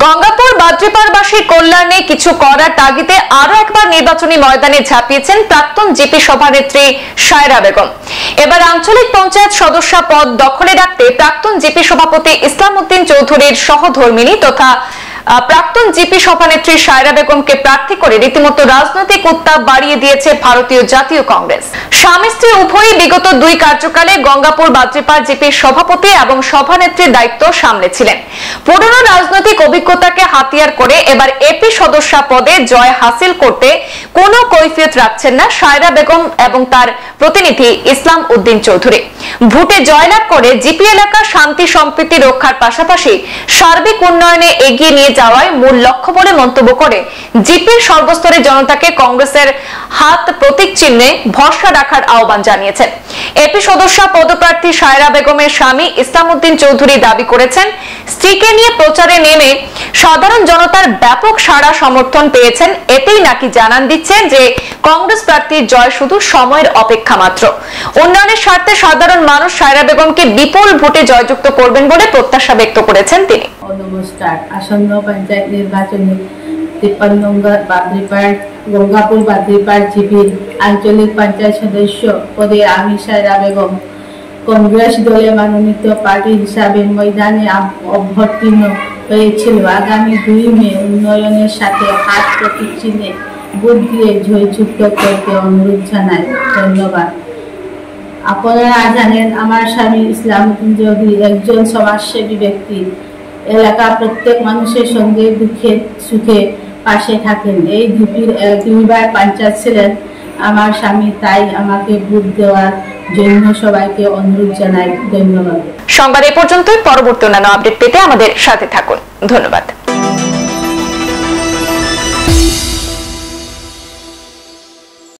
গঙ্গাপুর বাদ্রিপাড়বাসীর কল্যাণে কিছু করার তাগিদে আরো একবার নির্বাচনী ময়দানে ঝাঁপিয়েছেন প্রাক্তন জিপি সভানেত্রী সায়রা বেগম। এবার আঞ্চলিক পঞ্চায়েত সদস্য পদ দখলে রাখতে প্রাক্তন জিপি সভাপতি ইসলাম উদ্দিন চৌধুরীর সহধর্মিণী তথা প্রাক্তন জিপি সভানেত্রী সায়রা বেগমকে প্রার্থী করে রীতিমতো রাজনৈতিক উত্তাপ বাড়িয়ে দিয়েছে ভারতীয় জাতীয় কংগ্রেস। স্বামী স্ত্রী উভয়ই বিগত 2 কার্যকালে গঙ্গাপুর বাদ্রিপাড় জিপির সভাপতি এবং সভানেত্রীর দায়িত্ব সামলেছিলেন। পুরনো রাজনৈতিক অভিজ্ঞতাকে হাতিয়ার করে এবার এপি সদস্য পদে জয় হাসিল করতে কোনো কৈফিয়ত রাখছেন না সায়রা বেগম এবং তার প্রতিনিধি ইসলাম উদ্দিন চৌধুরী। ভোটে জয়লাভ করে জিপি এলাকার শান্তি সম্প্রীতি রক্ষার পাশাপাশি সার্বিক উন্নয়নে এগিয়ে নিয়ে যাওয়ায় মূল লক্ষ্য বলে মন্তব্য করে জিপির সর্বস্তরের জনতাকে কংগ্রেসের হাত প্রতীক চিহ্নে ভরসা রাখার আহ্বান জানিয়েছেন। এপি সদস্য পদপ্রার্থী সায়রা বেগমের স্বামী ইসলাম উদ্দিন চৌধুরী দাবি করেছেন, স্ত্রীকে নিয়ে প্রচারে নেমে সাধারণ জনতার ব্যাপক সাড়া সমর্থন পেয়েছেন। এতেই নাকি জানান দিচ্ছেন যে কংগ্রেস প্রার্থীর জয় শুধু সময়ের অপেক্ষা মাত্র। উন্নয়নের স্বার্থে সাধারণ মানুষ সায়রা বেগমকে বিপুল ভোটে জয়যুক্ত করবেন বলে প্রত্যাশা ব্যক্ত করেছেন তিনি। নমস্কার। আসন্ন পঞ্চায়েত নির্বাচনে 53 নং বাদ্রিপাড় গঙ্গাপুর বাদ্রিপাড় জিপির আঞ্চলিক পঞ্চায়েত সদস্য পদে আমি সায়রা বেগম কংগ্রেস দলে মনোনীত প্রার্থী হিসাবে ময়দানে অভ্যর্থীন হয়েছিল। আগামী 2 মে উন্নয়নের সাথে হাত প্রতীক চিহ্নে ভোট দিয়ে জয়যুক্ত করতে অনুরোধ জানাই। ধন্যবাদ। আপনারা জানেন, আমার স্বামী ইসলাম উদ্দিন চৌধুরী একজন সমাজসেবী ব্যক্তি। এলাকা প্রত্যেক মানুষের সঙ্গে দুঃখে সুখে পাশে থাকেন। এই জিপির 2বার পঞ্চায়েত ছিলেন আমার স্বামী, তাই আমাকে ভোট দেওয়ার জন্য সবাইকে অনুরোধ জানাই। ধন্যবাদ। সংবাদ এই পর্যন্তই। পরবর্তী অন্যান্য আপডেট পেতে আমাদের সাথে থাকুন। ধন্যবাদ।